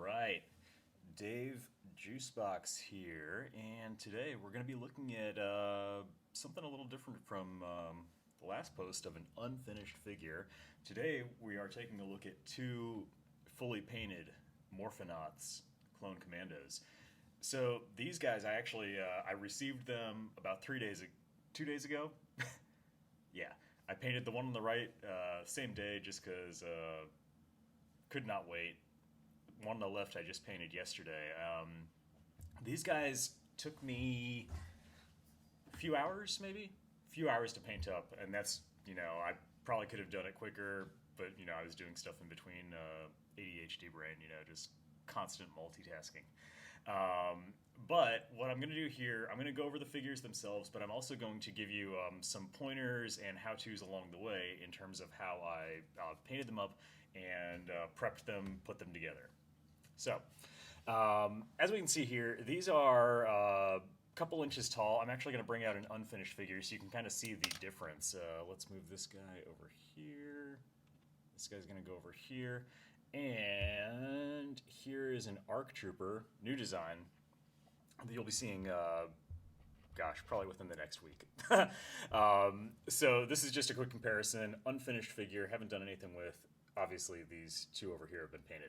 right, Dave Juicebox here, and today we're going to be looking at something a little different from the last post of an unfinished figure. Today we are taking a look at two fully painted Morphonauts Clone Commandos. So these guys, I received them about 2 days ago. Yeah, I painted the one on the right same day just because could not wait. One on the left I just painted yesterday. These guys took me a few hours, maybe? A few hours to paint up, and that's, I probably could have done it quicker, but, I was doing stuff in between ADHD brain, just constant multitasking. But what I'm going to do here, I'm going to go over the figures themselves, but I'm also going to give you some pointers and how-tos along the way in terms of how I painted them up and prepped them, put them together. So, as we can see here, these are a couple inches tall. I'm actually going to bring out an unfinished figure so you can kind of see the difference. Let's move this guy over here. This guy's going to go over here. And here is an ARC Trooper, new design, that you'll be seeing, probably within the next week. So this is just a quick comparison. Unfinished figure, haven't done anything with. Obviously, these two over here have been painted.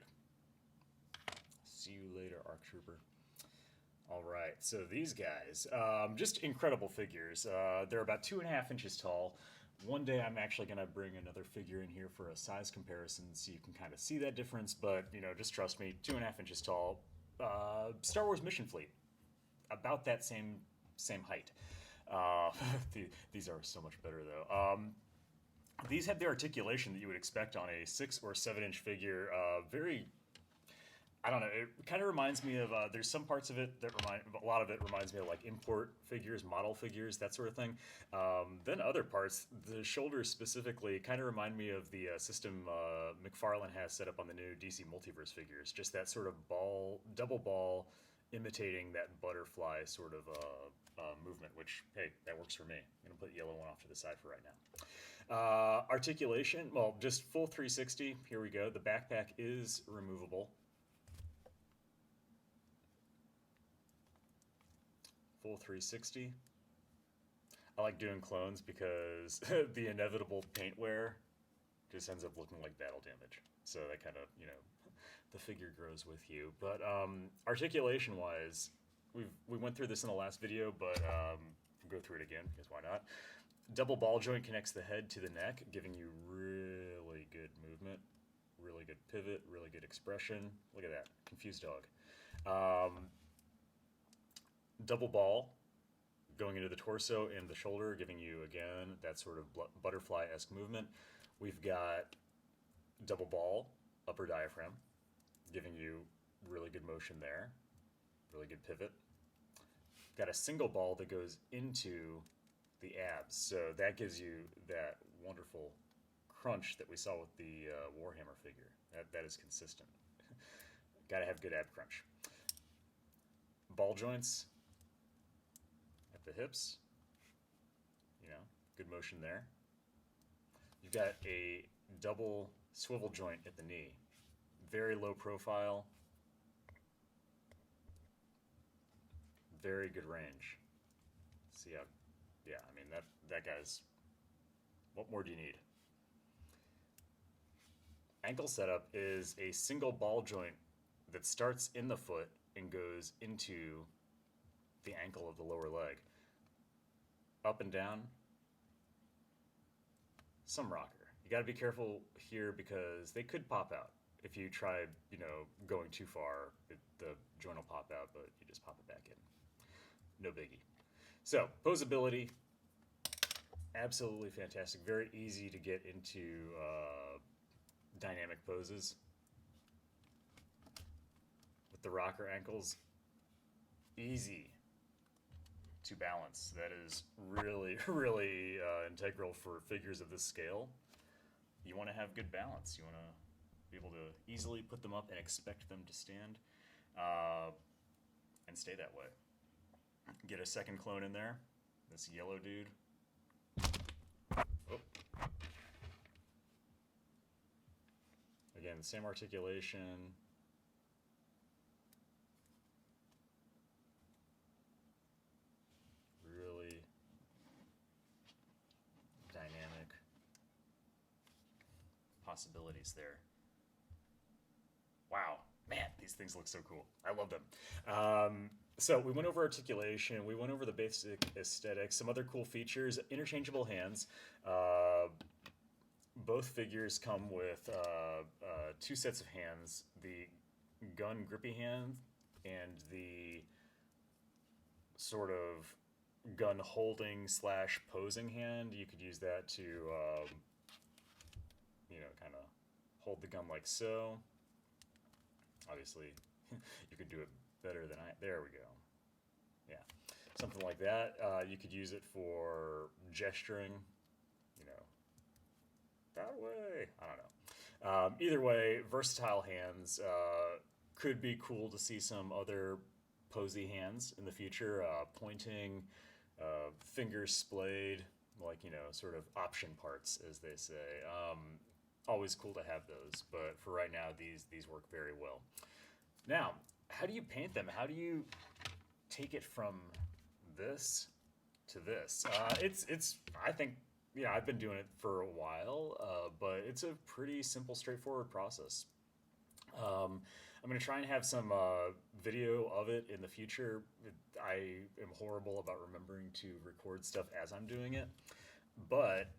See you later, ARC Trooper. All right, so these guys, just incredible figures. They're about 2.5 inches tall. One day I'm actually going to bring another figure in here for a size comparison so you can kind of see that difference, but, just trust me, 2.5 inches tall. Star Wars Mission Fleet, about that same height. These are so much better, though. These have the articulation that you would expect on a 6 or 7 inch figure. I don't know, it kind of reminds me of, there's some parts of it that a lot of it reminds me of like import figures, model figures, that sort of thing. Then other parts, the shoulders specifically, kind of remind me of the system McFarlane has set up on the new DC Multiverse figures. Just that sort of double ball, imitating that butterfly sort of movement, which, hey, that works for me. I'm going to put the yellow one off to the side for right now. Articulation, well, just full 360. Here we go. The backpack is removable. Full 360. I like doing clones because the inevitable paint wear just ends up looking like battle damage. So that kind of, the figure grows with you. But articulation-wise, we went through this in the last video, but we'll go through it again because why not? Double ball joint connects the head to the neck, giving you really good movement, really good pivot, really good expression. Look at that, confused dog. Double ball going into the torso and the shoulder, giving you, again, that sort of butterfly-esque movement. We've got double ball, upper diaphragm, giving you really good motion there, really good pivot. Got a single ball that goes into the abs, so that gives you that wonderful crunch that we saw with the Warhammer figure. That is consistent. Got to have good ab crunch. Ball joints at the hips, good motion there. You've got a double swivel joint at the knee, very low profile, very good range. See how, yeah, I mean, that guy's, what more do you need? Ankle setup is a single ball joint that starts in the foot and goes into the ankle of the lower leg. Up and down, some rocker. You got to be careful here because they could pop out. If you try, going too far, the joint will pop out, but you just pop it back in. No biggie. So, posability, absolutely fantastic. Very easy to get into dynamic poses. With the rocker ankles, easy to balance. That is really, really integral for figures of this scale. You want to have good balance. You want to be able to easily put them up and expect them to stand and stay that way. Get a second clone in there. This yellow dude. Oh. Again, same articulation. possibilities there. Wow, man, these things look so cool. I love them. So we went over articulation, we went over the basic aesthetics, some other cool features, interchangeable hands. Both figures come with two sets of hands, the gun grippy hand and the sort of gun holding slash posing hand. You could use that to, kind of hold the gun like so. Obviously, you could do it better than there we go. Yeah, something like that. You could use it for gesturing, that way. I don't know. Either way, versatile hands. Could be cool to see some other posy hands in the future. Pointing, fingers splayed, like, sort of option parts, as they say. Always cool to have those, but for right now, these work very well. Now, how do you paint them? How do you take it from this to this? It's I think, I've been doing it for a while, but it's a pretty simple, straightforward process. I'm going to try and have some video of it in the future. I am horrible about remembering to record stuff as I'm doing it, but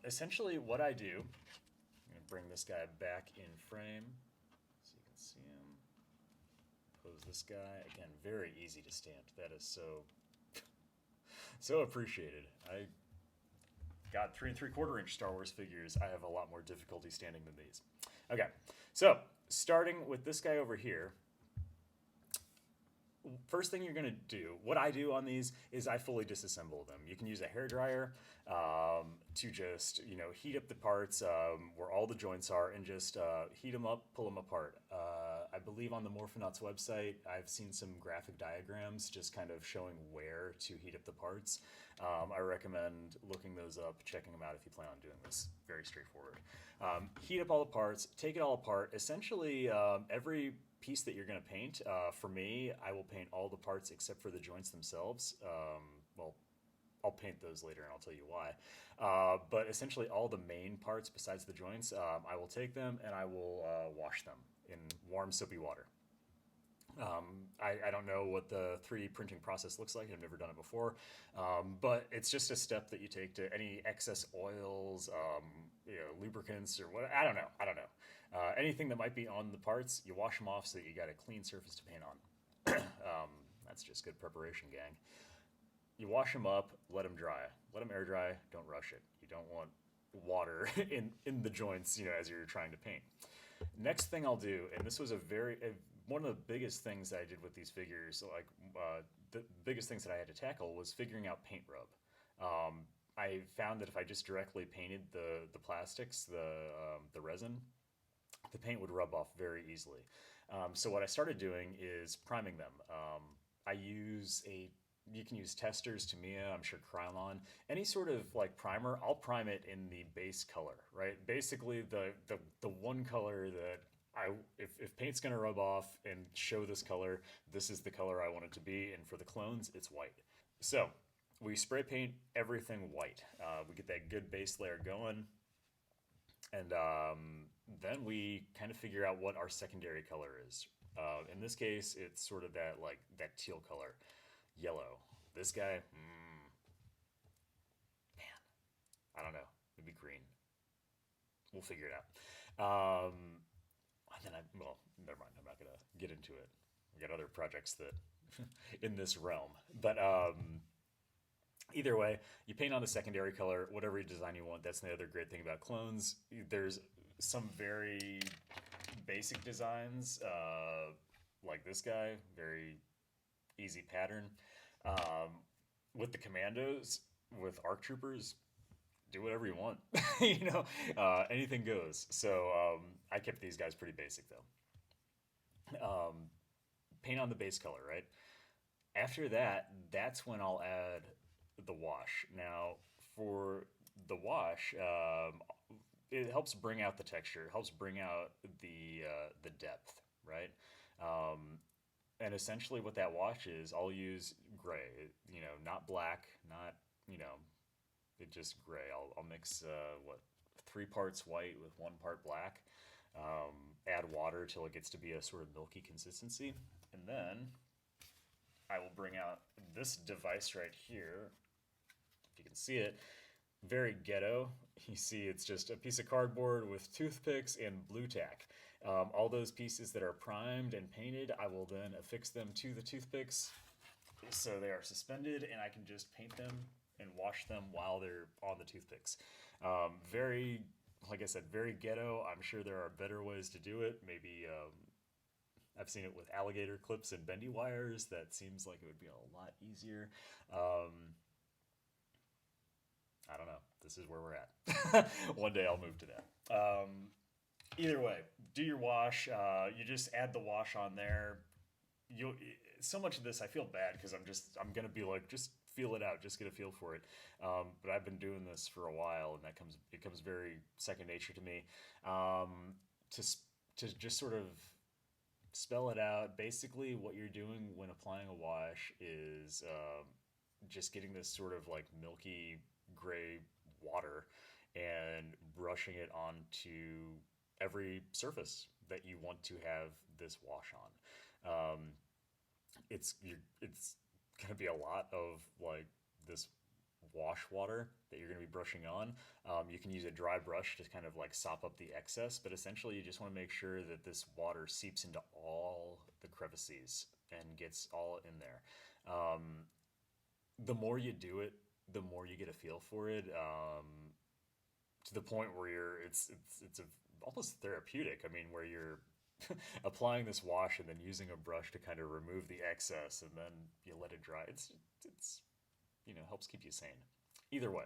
essentially what I do, I'm going to bring this guy back in frame so you can see him. Pose this guy. Again, very easy to stand. That is so appreciated. I got 3 3/4 inch Star Wars figures. I have a lot more difficulty standing than these. Okay, so starting with this guy over here, first thing you're going to do, what I do on these is I fully disassemble them. You can use a hairdryer to just, heat up the parts where all the joints are and just heat them up, pull them apart. I believe on the Morphonauts website, I've seen some graphic diagrams just kind of showing where to heat up the parts. I recommend looking those up, checking them out if you plan on doing this. Very straightforward. Heat up all the parts, take it all apart. Essentially, every piece that you're going to paint, for me, I will paint all the parts except for the joints themselves. Well, I'll paint those later and I'll tell you why. But essentially all the main parts besides the joints, I will take them and I will wash them in warm soapy water. I don't know what the 3D printing process looks like. I've never done it before, but it's just a step that you take to any excess oils, lubricants or what. I don't know. Anything that might be on the parts, you wash them off so that you got a clean surface to paint on. That's just good preparation, gang. You wash them up, let them dry. Let them air dry. Don't rush it. You don't want water in the joints, as you're trying to paint. Next thing I'll do, and this was one of the biggest things that I did with these figures, the biggest things that I had to tackle was figuring out paint rub. I found that if I just directly painted the plastics, the resin, the paint would rub off very easily. So what I started doing is priming them. You can use Testors, Tamiya, I'm sure Krylon, any sort of primer. I'll prime it in the base color, right? Basically the one color that if paint's gonna rub off and show this color, this is the color I want it to be, and for the clones, it's white. So we spray paint everything white. We get that good base layer going, and then we kind of figure out what our secondary color is. In this case, it's sort of that teal color, yellow. This guy, man, I don't know. Maybe green. We'll figure it out. And then never mind. I'm not gonna get into it. We got other projects that in this realm, but either way, you paint on the secondary color, whatever design you want. That's the other great thing about clones. There's some very basic designs, like this guy, very easy pattern. With the commandos, with ARC troopers, do whatever you want. Anything goes. So I kept these guys pretty basic though. Paint on the base color, right? After that, that's when I'll add the wash. Now, for the wash, it helps bring out the texture. It helps bring out the depth, right? And essentially what that wash is, I'll use gray, not black, not, it's just gray. I'll mix, 3 parts white with 1 part black. Add water till it gets to be a sort of milky consistency. And then I will bring out this device right here. If you can see it, very ghetto. You see it's just a piece of cardboard with toothpicks and blue tack. All those pieces that are primed and painted, I will then affix them to the toothpicks so they are suspended, and I can just paint them and wash them while they're on the toothpicks. Very, like I said, very ghetto. I'm sure there are better ways to do it. Maybe I've seen it with alligator clips and bendy wires. That seems like it would be a lot easier. I don't know. This is where we're at. One day I'll move to that. Either way, do your wash. You just add the wash on there. So much of this I feel bad because I'm gonna be like, just feel it out, just get a feel for it. But I've been doing this for a while, and it comes very second nature to me. To just sort of spell it out. Basically, what you're doing when applying a wash is just getting this sort of like milky gray water and brushing it onto every surface that you want to have this wash on. It's going to be a lot of like this wash water that you're going to be brushing on. You can use a dry brush to kind of like sop up the excess, but essentially you just want to make sure that this water seeps into all the crevices and gets all in there. The more you do it, the more you get a feel for it, to the point where it's almost therapeutic. I mean, where you're applying this wash and then using a brush to kind of remove the excess, and then you let it dry. It's helps keep you sane. Either way,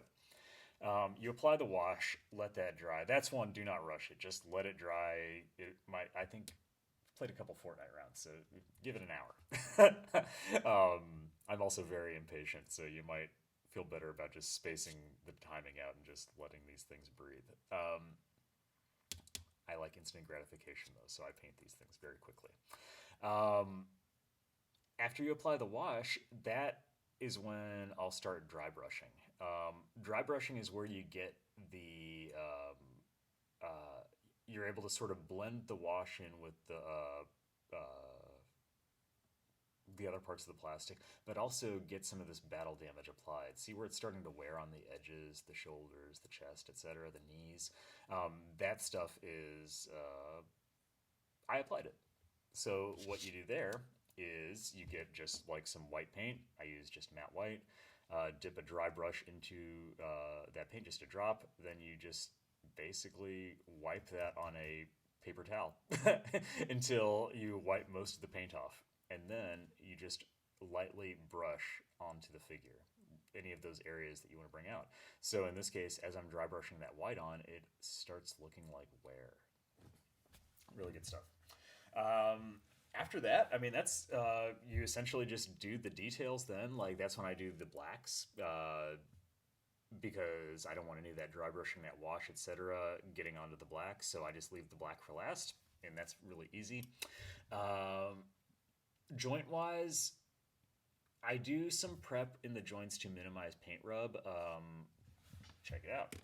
you apply the wash, let that dry. That's one. Do not rush it. Just let it dry. I think played a couple Fortnite rounds, so give it an hour. I'm also very impatient, so you might feel better about just spacing the timing out and just letting these things breathe. I like instant gratification, though, so I paint these things very quickly. After you apply the wash, that is when I'll start dry brushing. Dry brushing is where you get you're able to sort of blend the wash in with the other parts of the plastic, but also get some of this battle damage applied. See where it's starting to wear on the edges, the shoulders, the chest, etc., the knees. That stuff is, I applied it. So what you do there is you get just like some white paint. I use just matte white. Dip a dry brush into that paint, just a drop. Then you just basically wipe that on a paper towel until you wipe most of the paint off. And then you just lightly brush onto the figure, any of those areas that you want to bring out. So in this case, as I'm dry brushing that white on, it starts looking like wear. Really good stuff. After that, I mean, that's you essentially just do the details then. Like, that's when I do the blacks, because I don't want any of that dry brushing, that wash, etc., getting onto the black. So I just leave the black for last, and that's really easy. Joint-wise, I do some prep in the joints to minimize paint rub. Check it out.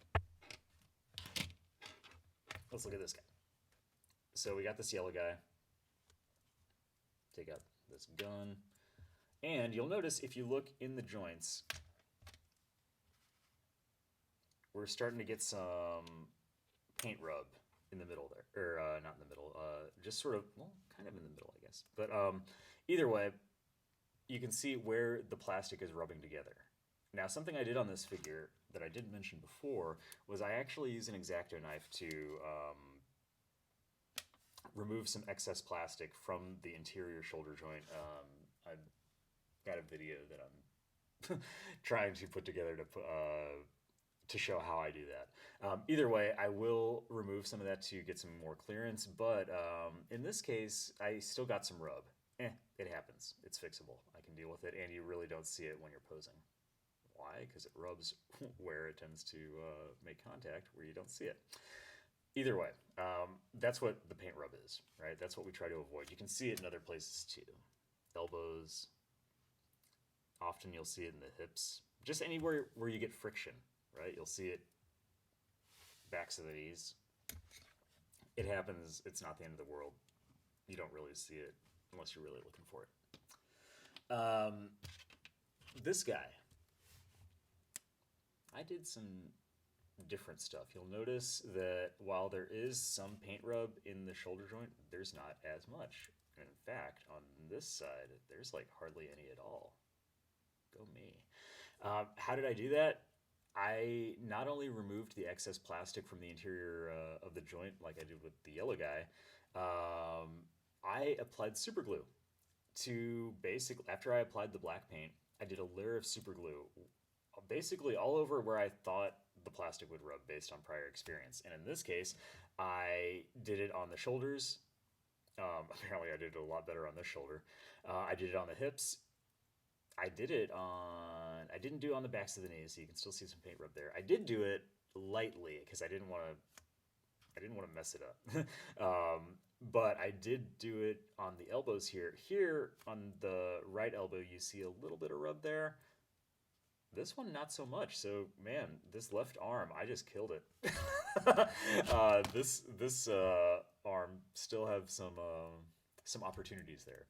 Let's look at this guy. So we got this yellow guy. Take out this gun. And you'll notice if you look in the joints, we're starting to get some paint rub in the middle there. Or not in the middle, just sort of, well, kind of in the middle, I guess. But either way, you can see where the plastic is rubbing together. Now, something I did on this figure that I didn't mention before was I actually used an X-Acto knife to remove some excess plastic from the interior shoulder joint. I've got a video that I'm trying to put together to show how I do that. Either way, I will remove some of that to get some more clearance, but in this case, I still got some rub. It happens. It's fixable. I can deal with it, and you really don't see it when you're posing. Why? Because it rubs where it tends to make contact, where you don't see it. Either way, that's what the paint rub is, right? That's what we try to avoid. You can see it in other places too. Elbows. Often you'll see it in the hips. Just anywhere where you get friction, right? You'll see it backs of these. It happens. It's not the end of the world. You don't really see it unless you're really looking for it. This guy, I did some different stuff. You'll notice that while there is some paint rub in the shoulder joint, there's not as much. And in fact, on this side, there's like hardly any at all. Go me. How did I do that? I not only removed the excess plastic from the interior of the joint like I did with the yellow guy, I applied super glue to basically, after I applied the black paint, I did a layer of super glue basically all over where I thought the plastic would rub based on prior experience. And in this case, I did it on the shoulders. Apparently I did it a lot better on this shoulder. I did it on the hips. I didn't do it on the backs of the knees, so you can still see some paint rub there. I did do it lightly because I didn't want to mess it up. But I did do it on the elbows here. Here on the right elbow, you see a little bit of rub there. This one, not so much. So, man, this left arm, I just killed it. This arm still have some opportunities there.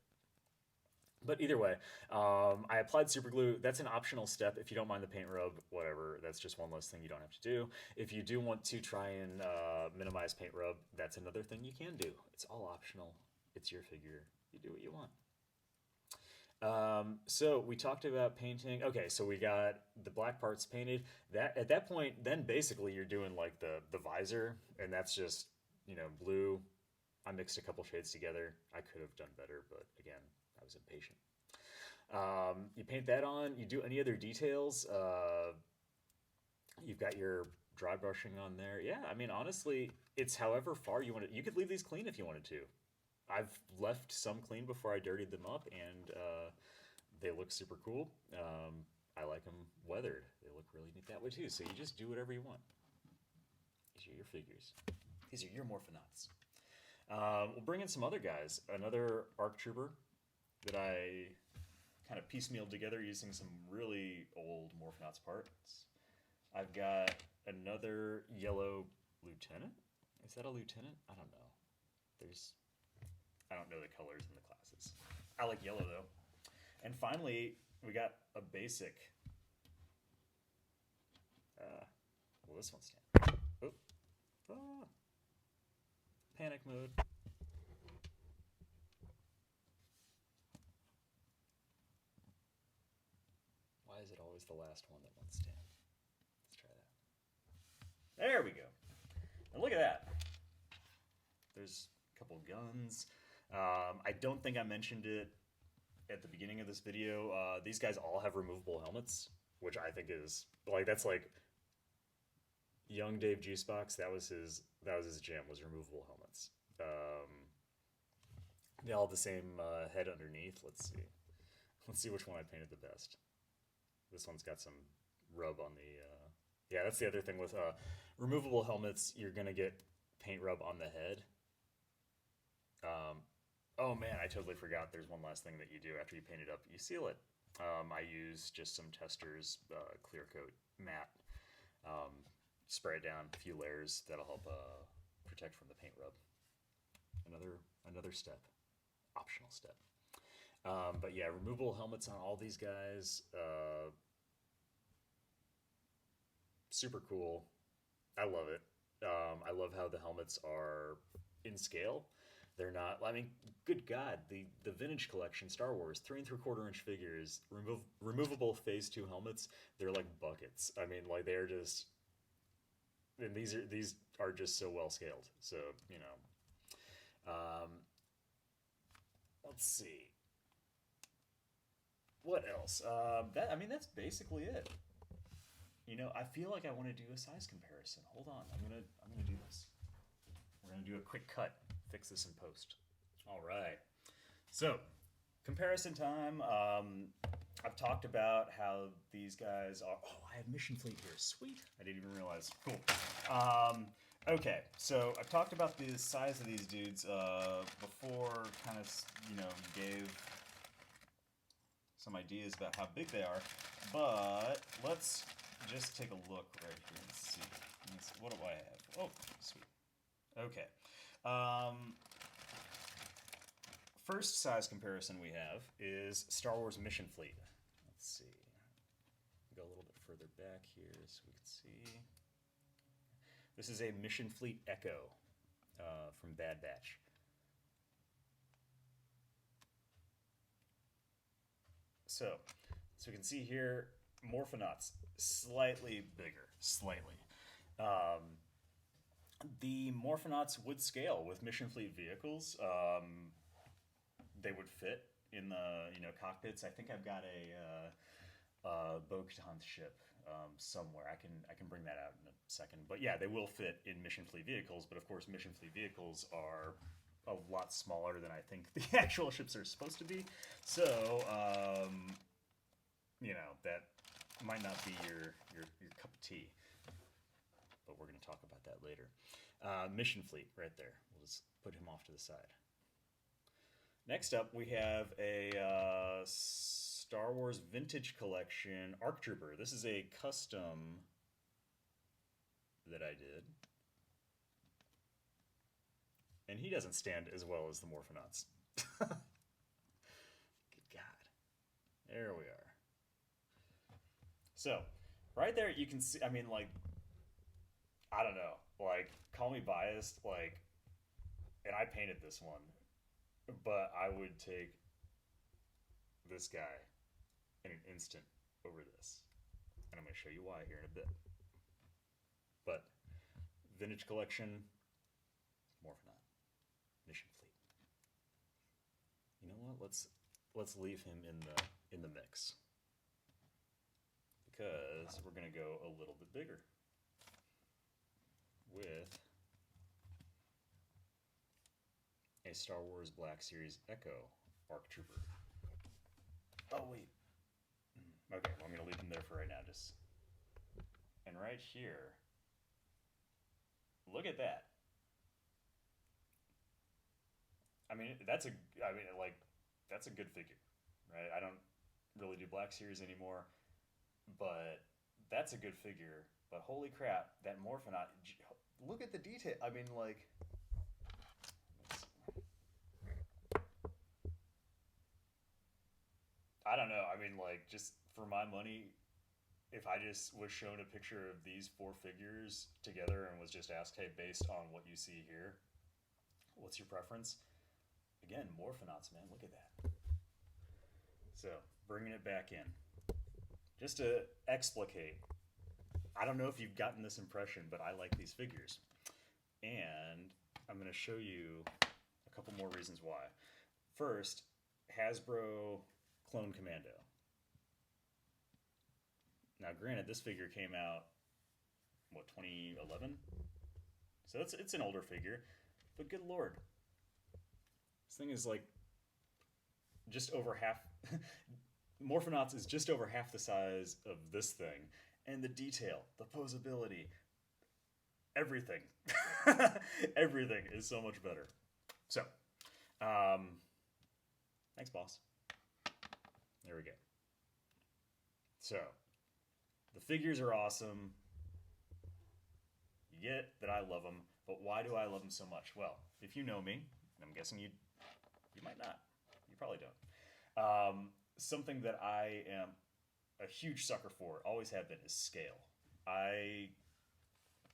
But either way, I applied super glue. That's an optional step. If you don't mind the paint rub, whatever, that's just one less thing you don't have to do. If you do want to try and minimize paint rub, that's another thing you can do. It's all optional. It's your figure. You do what you want. So we talked about painting. Okay, so we got the black parts painted. At that point, then basically you're doing like the visor, and that's just, blue. I mixed a couple shades together. I could have done better, but again, I was impatient. You paint that on. You do any other details. You've got your dry brushing on there. Yeah, I mean, honestly, it's however far you want it. You could leave these clean if you wanted to. I've left some clean before I dirtied them up, and they look super cool. I like them weathered. They look really neat that way too. So you just do whatever you want. These are your figures. These are your Morphonauts. We'll bring in some other guys. Another ARC Trooper that I kind of piecemealed together using some really old Morphonauts parts. I've got another yellow lieutenant. Is that a lieutenant? I don't know. I don't know the colors in the classes. I like yellow though. And finally, we got a basic. Well, this one's stand. Oh. Panic mode. Why is it always the last one that won't stand? Let's try that. There we go. And look at that. There's a couple guns. I don't think I mentioned it at the beginning of this video. These guys all have removable helmets, which I think is that's like young Dave Juicebox. That was his jam, was removable helmets. They all have the same head underneath. Let's see which one I painted the best. This one's got some rub on the. Yeah, that's the other thing with removable helmets. You're gonna get paint rub on the head. Oh man, I totally forgot. There's one last thing that you do after you paint it up. You seal it. I use just some Testors clear coat matte. Spray it down a few layers. That'll help protect from the paint rub. Another step, optional step. But yeah, removable helmets on all these guys. Super cool. I love it. I love how the helmets are in scale. They're not, I mean, good God, the Vintage Collection, Star Wars, 3 3/4 inch figures, removable Phase 2 helmets, they're like buckets. I mean, like, they're just, and these are just so well scaled. So, let's see. What else? That's basically it. I feel like I want to do a size comparison. Hold on, I'm gonna do this. We're gonna do a quick cut. Fix this in post. All right. So, comparison time. I've talked about how these guys are. Oh, I have Mission Fleet here. Sweet. I didn't even realize. Cool. Okay. So I've talked about the size of these dudes before. Kind of, gave some ideas about how big they are. But let's just take a look right here and see. What do I have? Oh, sweet. Okay. First size comparison we have is Star Wars Mission Fleet. Let's see. Go a little bit further back here so we can see. This is a Mission Fleet Echo from Bad Batch. So we can see here, Morphonauts, slightly bigger, slightly. The Morphonauts would scale with Mission Fleet vehicles. They would fit in the cockpits. I think I've got a Bo-Katan ship somewhere. I can bring that out in a second. But yeah, they will fit in Mission Fleet vehicles. But of course, Mission Fleet vehicles are a lot smaller than I think the actual ships are supposed to be. So that might not be your cup of tea. But we're going to talk about that later. Mission Fleet, right there. We'll just put him off to the side. Next up, we have a Star Wars Vintage Collection ARC Trooper. This is a custom that I did. And he doesn't stand as well as the Morphonauts. Good God. There we are. So, right there you can see, I mean, like, I don't know, like, call me biased, like, and I painted this one, but I would take this guy in an instant over this. And I'm going to show you why here in a bit. But, Vintage Collection, Morphonaut, Mission Fleet. You know what? Let's leave him in the mix. Because we're going to go a little bit bigger with a Star Wars Black Series Echo ARC Trooper. Oh, wait. Okay, well, I'm going to leave him there for right now. And right here, look at that. I mean, that's a good figure, right? I don't really do Black Series anymore, but that's a good figure. But holy crap, that Morphonaut, look at the detail. I mean, like, I don't know. I mean, like, just for my money, if I just was shown a picture of these four figures together and was just asked, hey, based on what you see here, what's your preference? Again, Morphonauts, man, look at that. So, bringing it back in. Just to explicate, I don't know if you've gotten this impression, but I like these figures. And I'm going to show you a couple more reasons why. First, Hasbro Clone Commando. Now, granted, this figure came out, what, 2011? So it's an older figure, but good lord. This thing is like just over half. Morphonauts is just over half the size of this thing. And the detail, the posability, everything. Everything is so much better. So, thanks, boss. There we go. So, the figures are awesome. You get that I love them, but why do I love them so much? Well, if you know me, and I'm guessing you might not. You probably don't. Something that I am a huge sucker for, always have been, is scale. I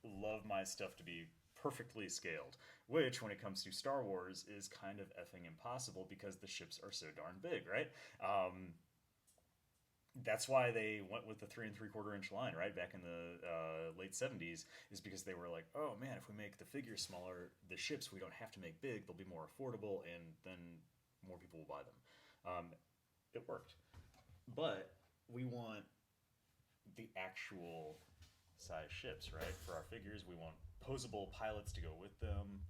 love my stuff to be perfectly scaled, which, when it comes to Star Wars, is kind of effing impossible because the ships are so darn big, right? That's why they went with the 3 3/4 inch line, right? Back in the late 70s, is because they were like, oh man, if we make the figures smaller, the ships we don't have to make big, they'll be more affordable, and then more people will buy them. It worked. But we want the actual size ships, right? For our figures, we want posable pilots to go with them.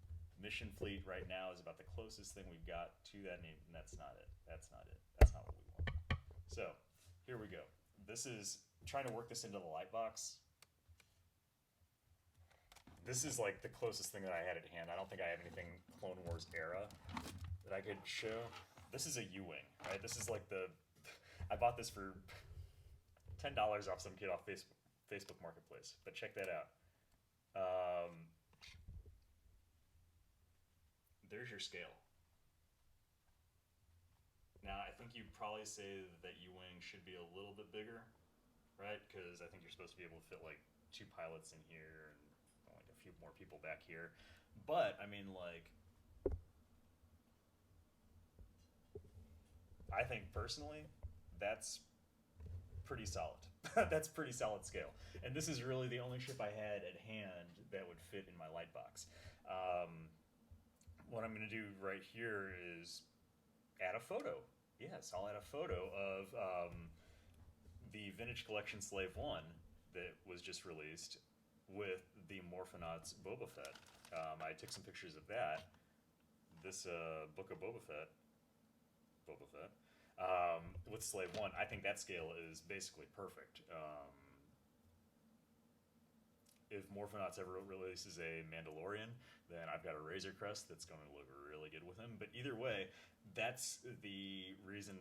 Mission Fleet right now is about the closest thing we've got to that, and that's not it. That's not it. That's not what we want. So, here we go. This is trying to work this into the light box. This is like the closest thing that I had at hand. I don't think I have anything Clone Wars era that I could show. This is a U-Wing, right? This is like I bought this for $10 off some kid off Facebook Marketplace, but check that out. Um, there's your scale. Now, I think you'd probably say that U-wing should be a little bit bigger, right? Because I think you're supposed to be able to fit like 2 pilots in here and like a few more people back here. But I mean, like, I think personally, that's pretty solid. That's pretty solid scale. And this is really the only ship I had at hand that would fit in my light box. What I'm going to do right here is add a photo. Yes, I'll add a photo of the Vintage Collection Slave 1 that was just released with the Morphonauts Boba Fett. I took some pictures of that. This Book of Boba Fett. With Slave 1, I think that scale is basically perfect. If Morphonauts ever releases a Mandalorian, then I've got a Razor Crest that's going to look really good with him. But either way, that's the reason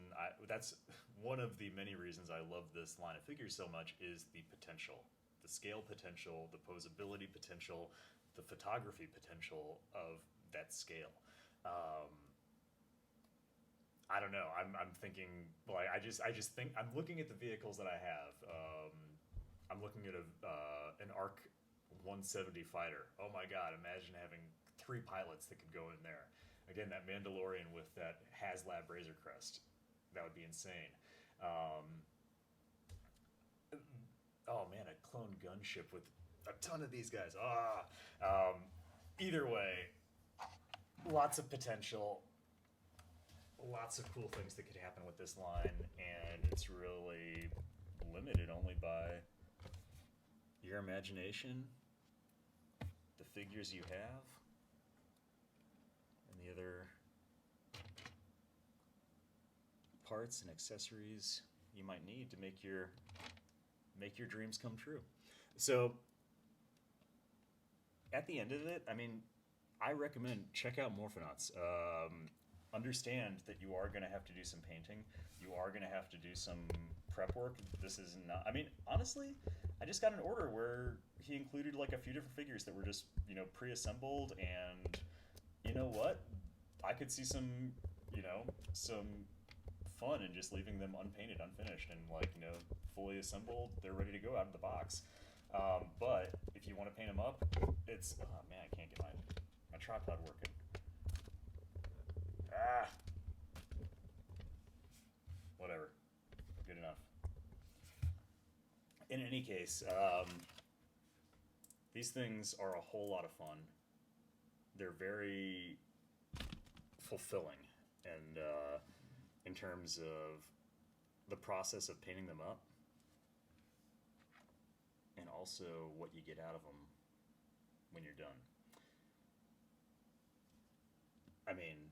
that's one of the many reasons I love this line of figures so much is the potential, the scale potential, the posability potential, the photography potential of that scale. I don't know. I'm thinking like I just think I'm looking at the vehicles that I have. I'm looking at an ARC 170 fighter. Oh my God! Imagine having 3 pilots that could go in there. Again, that Mandalorian with that HasLab Razor Crest. That would be insane. Oh man, a clone gunship with a ton of these guys. Either way, lots of potential. Lots of cool things that could happen with this line, and it's really limited only by your imagination, the figures you have, and the other parts and accessories you might need to make your dreams come true. So at the end of it, I mean, I recommend check out Morphonauts. Understand that you are going to have to do some painting. You are going to have to do some prep work. This is not, I mean, honestly, I just got an order where he included like a few different figures that were just, pre-assembled, and you know what? I could see some, some fun in just leaving them unpainted, unfinished, and fully assembled. They're ready to go out of the box. But if you want to paint them up, it's, oh man, I can't get my tripod working. Whatever. Good enough. In any case, these things are a whole lot of fun. They're very fulfilling, and in terms of the process of painting them up, and also what you get out of them when you're done. I mean,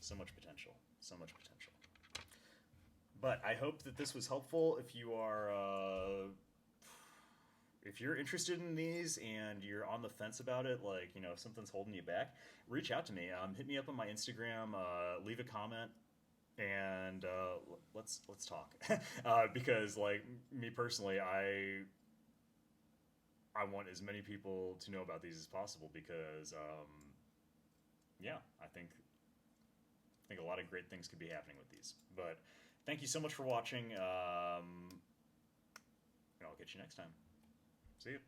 so much potential. But I hope that this was helpful. If you are, if you're interested in these and you're on the fence about it, if something's holding you back, reach out to me. Hit me up on my Instagram. Leave a comment, and let's talk. Because me personally, I want as many people to know about these as possible, because I think a lot of great things could be happening with these. But thank you so much for watching, and I'll catch you next time. See you.